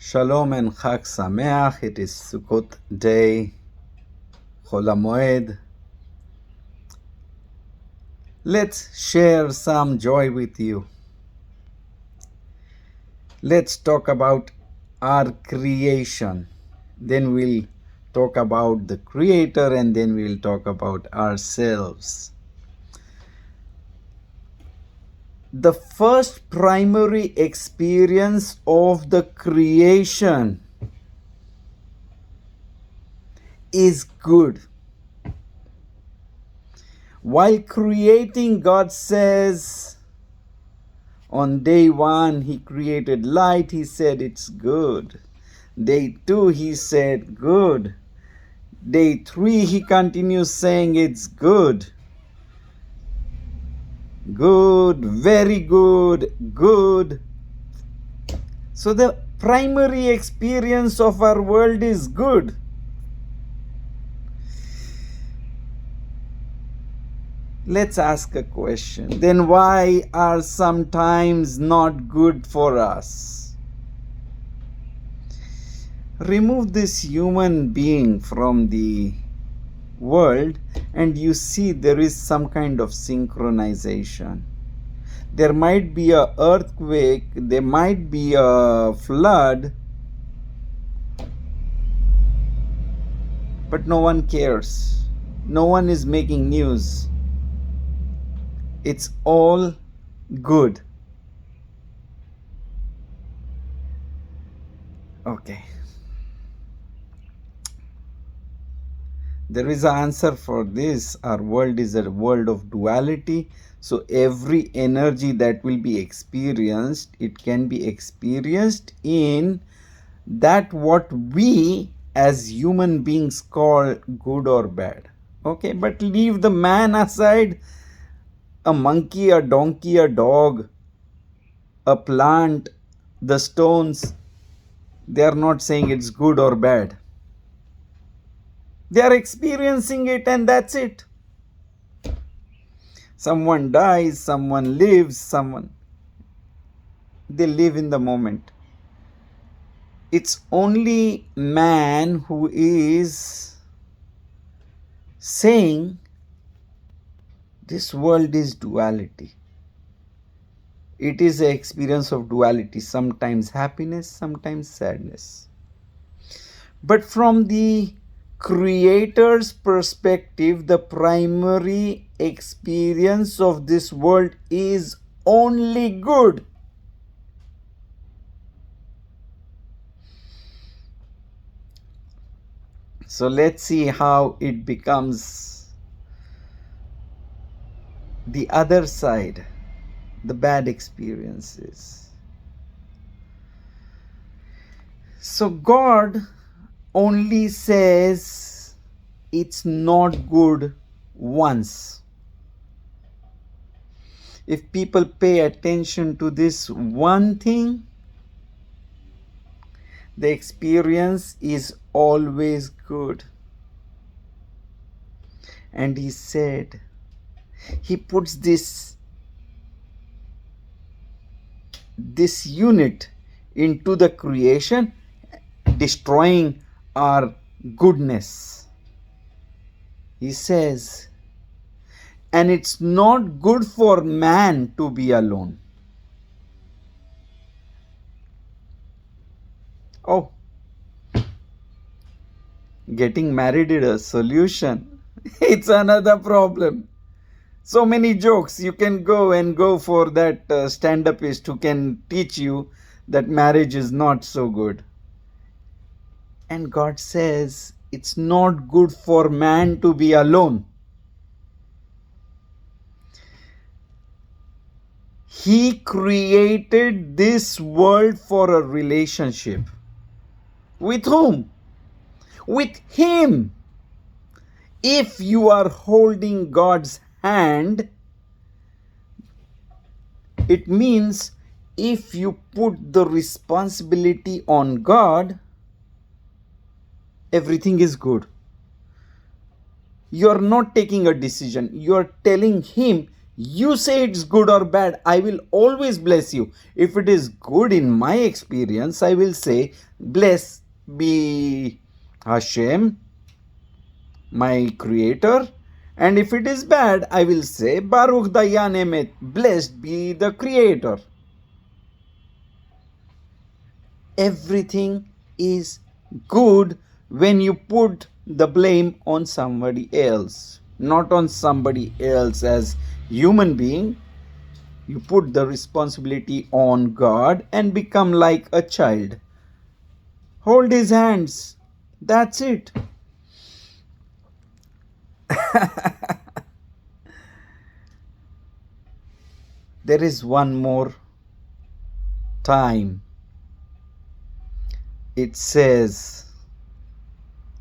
Shalom and Chag Sameach. It is Sukkot day, Chol HaMoed. Let's share some joy with you. Let's talk about our creation. Then we'll talk about the Creator, and then we'll talk about ourselves. The first primary experience of the creation is good. While creating, God says, on day 1, He created light. He said it's good. Day 2, He said good. Day 3, He continues saying it's good. Good, very good, good. So the primary experience of our world is good. Let's ask a question. Then why are some times not good for us? Remove this human being from the world and you see there is some kind of synchronization. There might be an earthquake, there might be a flood, but no one cares. No one is making news. It's all good. Okay. There is an answer for this. Our world is a world of duality. So every energy that will be experienced, it can be experienced in that what we as human beings call good or bad. Okay, but leave the man aside. A monkey, a donkey, a dog, a plant, the stones, they are not saying it's good or bad. They are experiencing it and that's it. Someone dies, someone lives, they live in the moment. It's only man who is saying this world is duality. It is an experience of duality, sometimes happiness, sometimes sadness. But from the Creator's perspective, the primary experience of this world is only good. So let's see how it becomes the other side, the bad experiences. So God only says it's not good once. If people pay attention to this one thing, the experience is always good. And He said, He puts this unit into the creation, destroying our goodness. He says, and it's not good for man to be alone. Oh, getting married is a solution. It's another problem. So many jokes. You can go for that stand-upist who can teach you that marriage is not so good. And God says it's not good for man to be alone. He created this world for a relationship. With whom? With Him. If you are holding God's hand, it means if you put the responsibility on God, everything is good. You are not taking a decision. You are telling Him, You say it's good or bad, I will always bless you. If it is good in my experience, I will say, bless be Hashem, my creator. And if it is bad, I will say, Baruch Dayan Emet, blessed be the creator. Everything is good when you put the blame on somebody else, not on somebody else as human being. You put the responsibility on God and become like a child. Hold his hands. That's it. There is one more time. It says,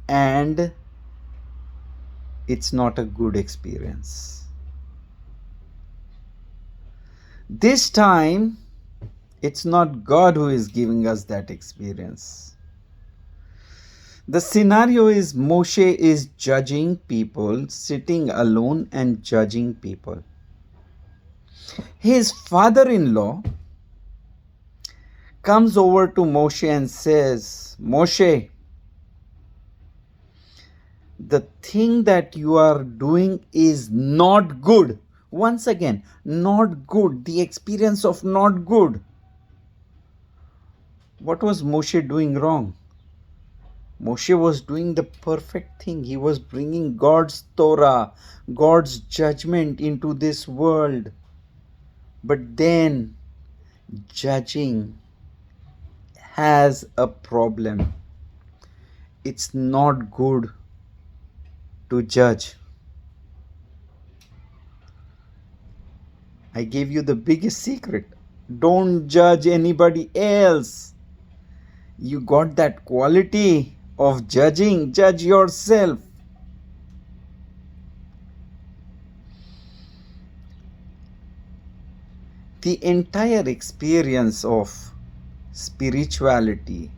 and it's not a good experience. This time, it's not God who is giving us that experience. The scenario is Moshe is judging people, sitting alone and judging people. His father-in-law comes over to Moshe and says, Moshe, the thing that you are doing is not good. Once again, not good. The experience of not good. What was Moshe doing wrong? Moshe was doing the perfect thing. He was bringing God's Torah, God's judgment into this world. But then, judging has a problem. It's not good to judge. I gave you the biggest secret. Don't judge anybody else. You got that quality of judging. Judge yourself. The entire experience of spirituality,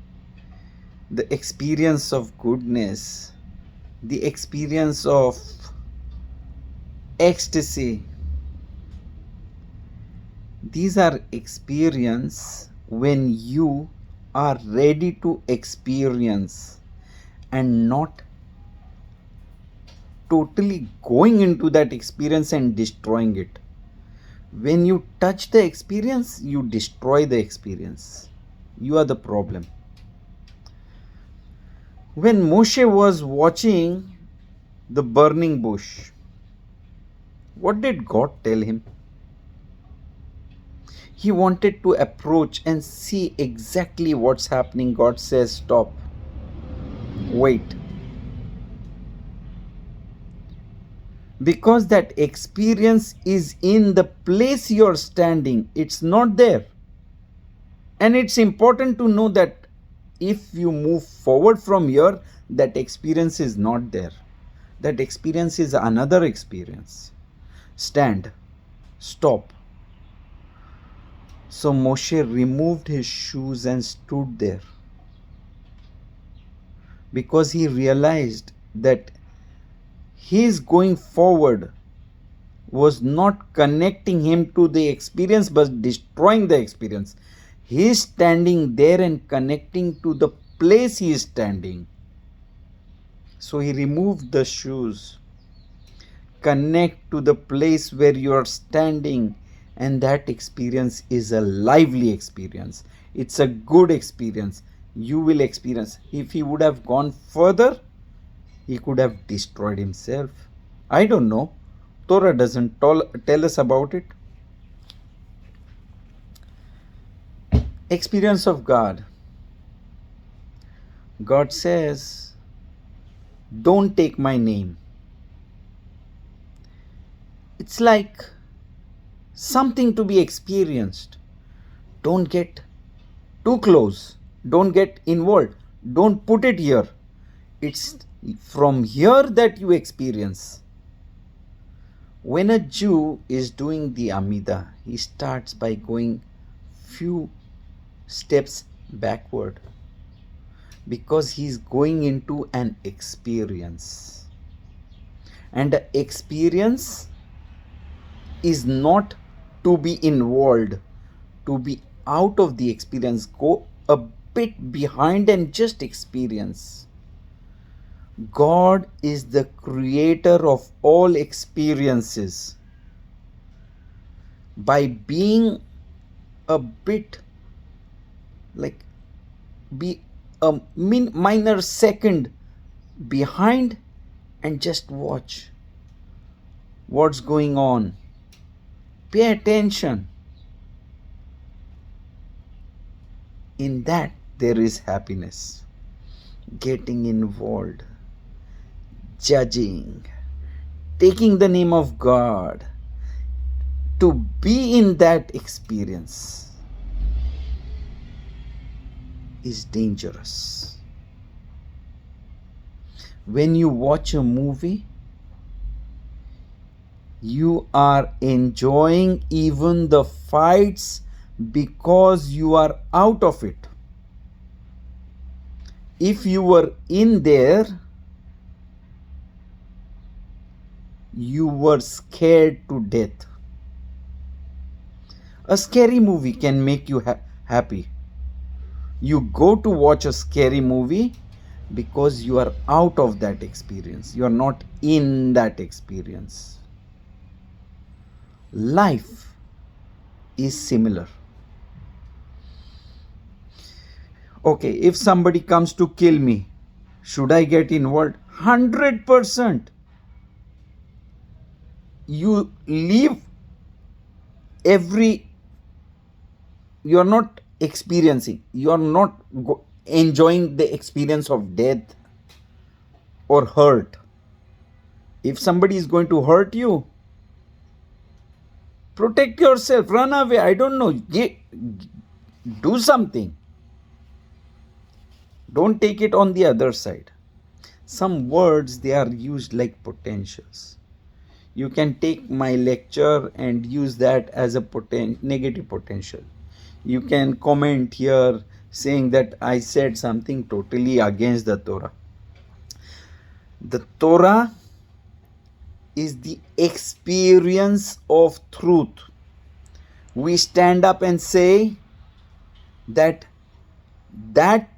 the experience of goodness, the experience of ecstasy, these are experience when you are ready to experience and not totally going into that experience and destroying it. When you touch the experience, you destroy the experience. You are the problem. When Moshe was watching the burning bush, what did God tell him? He wanted to approach and see exactly what's happening. God says, stop. Wait. Because that experience is in the place you're standing. It's not there. And it's important to know that if you move forward from here, that experience is not there. That experience is another experience. Stand. Stop. So Moshe removed his shoes and stood there, because he realized that his going forward was not connecting him to the experience but destroying the experience. He is standing there and connecting to the place he is standing. So he removed the shoes. Connect to the place where you are standing, and that experience is a lively experience. It's a good experience. You will experience. If he would have gone further, he could have destroyed himself. I don't know. Torah doesn't tell us about it. Experience of God. God says, don't take my name. It's like something to be experienced. Don't get too close. Don't get involved. Don't put it here. It's from here that you experience. When a Jew is doing the Amidah, he starts by going few steps backward, because he's going into an experience. And the experience is not to be involved, to be out of the experience. Go a bit behind and just experience. God is the creator of all experiences. By being a bit like be a minor second behind and just watch what's going on. Pay attention. In that, there is happiness. Getting involved, judging, taking the name of God, to be in that experience is dangerous. When you watch a movie, you are enjoying even the fights because you are out of it. If you were in there, you were scared to death. A scary movie can make you happy. You go to watch a scary movie because you are out of that experience. You are not in that experience. Life is similar. Okay, if somebody comes to kill me, should I get involved? 100%. You leave you are not experiencing, you are not enjoying the experience of death or hurt. If somebody is going to hurt you, protect yourself, run away, I don't know, do something. Don't take it on the other side. Some words, they are used like potentials. You can take my lecture and use that as a negative potential. You can comment here saying that I said something totally against the Torah. The Torah is the experience of truth. We stand up and say that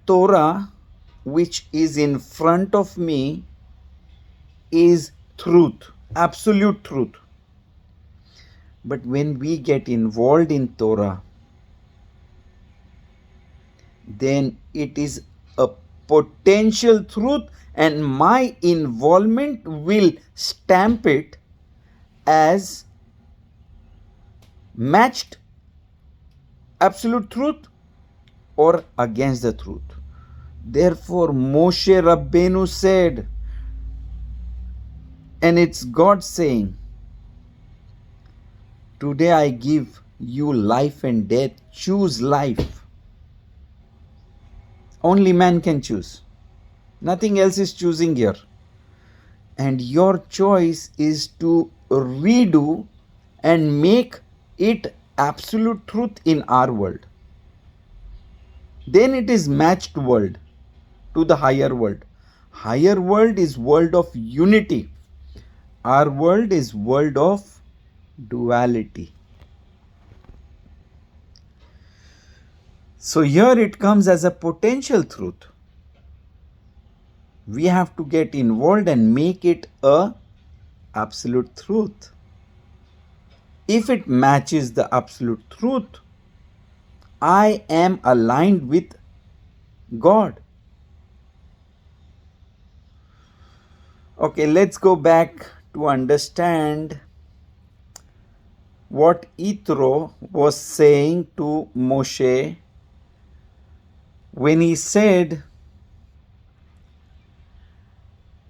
Torah which is in front of me is truth, absolute truth. But when we get involved in Torah, then it is a potential truth, and my involvement will stamp it as matched absolute truth or against the truth. Therefore, Moshe Rabbeinu said, and it's God saying, today I give you life and death, choose life. Only man can choose. Nothing else is choosing here. And your choice is to redo and make it absolute truth in our world. Then it is matched world to the higher world. Higher world is world of unity. Our world is world of duality. So here it comes as a potential truth. We have to get involved and make it a absolute truth. If it matches the absolute truth, I am aligned with God. Okay, let's go back to understand what Yitro was saying to Moshe when he said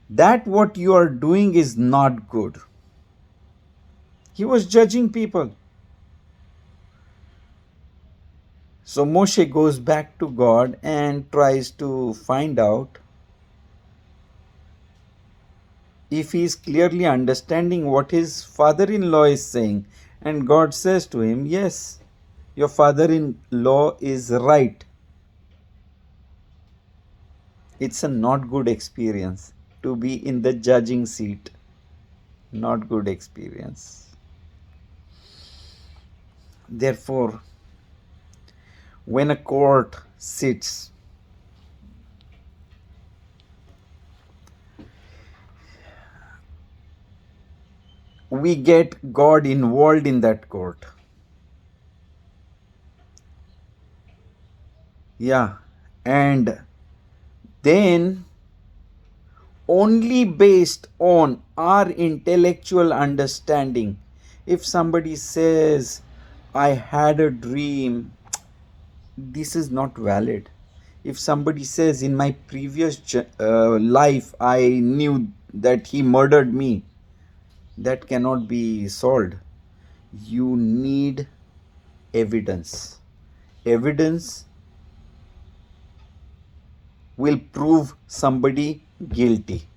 that what you are doing is not good. He was judging people. So Moshe goes back to God and tries to find out if he is clearly understanding what his father-in-law is saying. And God says to him, yes, your father-in-law is right. It's a not good experience to be in the judging seat. Not good experience. Therefore, when a court sits, we get God involved in that court. Yeah. And then only based on our intellectual understanding, if somebody says, I had a dream, this is not valid. If somebody says, in my previous life, I knew that he murdered me, that cannot be solved. You need evidence. Evidence will prove somebody guilty.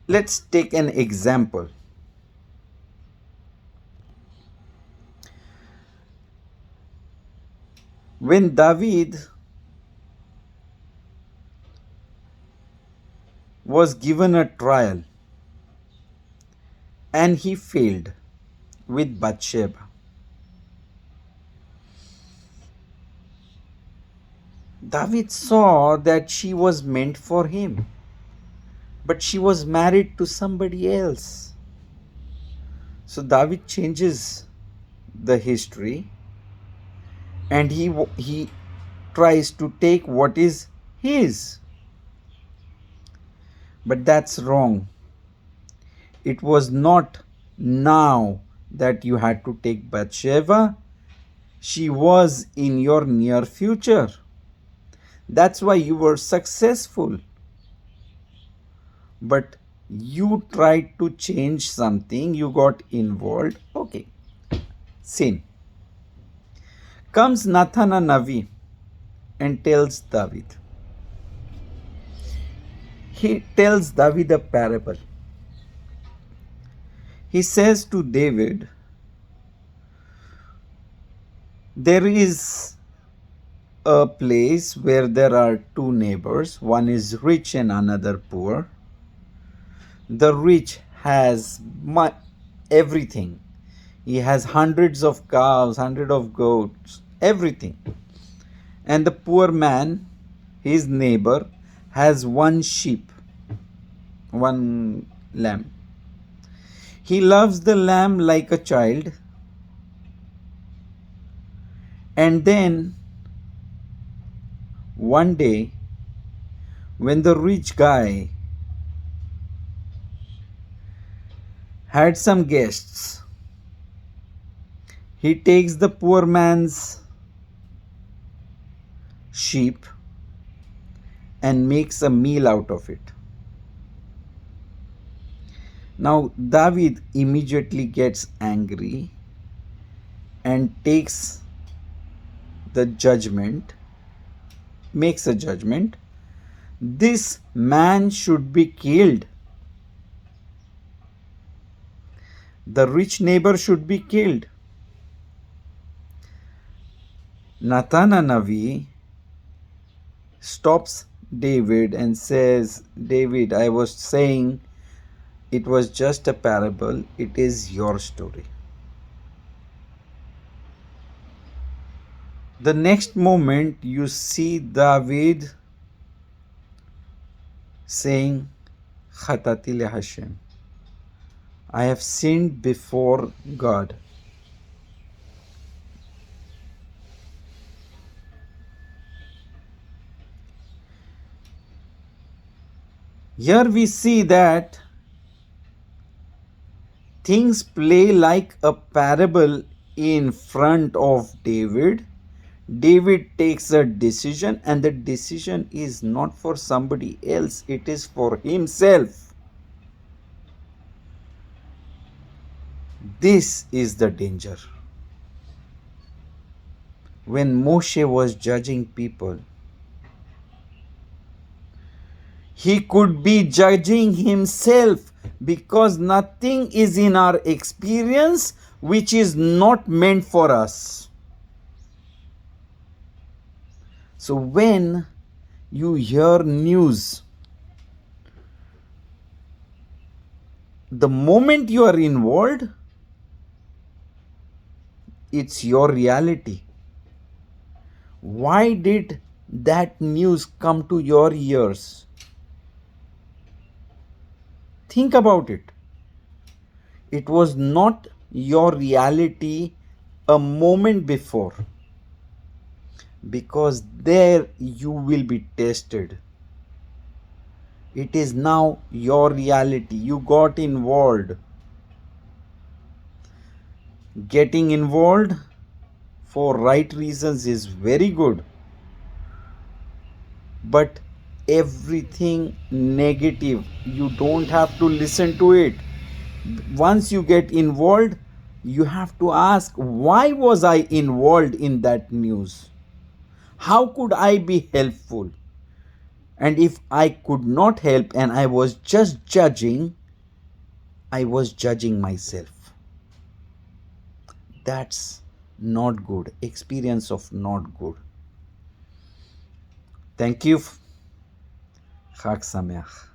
Let's take an example. When David was given a trial and he failed with Bathsheba, David saw that she was meant for him, but she was married to somebody else. So David changes the history and he tries to take what is his. But that's wrong. It was not now that you had to take Bathsheba. She was in your near future. That's why you were successful. But you tried to change something, you got involved. Okay, sin. Comes Nathan Navi and tells David. He tells David a parable. He says to David, there is a place where there are two neighbors, one is rich and another poor. The rich has everything. He has hundreds of cows, hundreds of goats, everything. And the poor man, his neighbor, has one sheep, one lamb. He loves the lamb like a child. And then one day, when the rich guy had some guests, he takes the poor man's sheep and makes a meal out of it. Now David immediately gets angry and takes the judgment, makes a judgment. This man should be killed. The rich neighbor should be killed. Nathan Navi stops David and says, David, I was saying it was just a parable. It is your story. The next moment you see David saying, Khatati le Hashem. I have sinned before God. Here we see that things play like a parable in front of David. David takes a decision, and the decision is not for somebody else, it is for himself. This is the danger. When Moshe was judging people, he could be judging himself, because nothing is in our experience which is not meant for us. So when you hear news, the moment you are involved, it's your reality. Why did that news come to your ears? Think about it. It was not your reality a moment before, because there you will be tested. It is now your reality. You got involved. Getting involved for right reasons is very good, but everything negative, you don't have to listen to it. Once you get involved, you have to ask, why was I involved in that news? How could I be helpful? And if I could not help and I was just judging, I was judging myself. That's not good. Experience of not good. Thank you. Chag Sameach.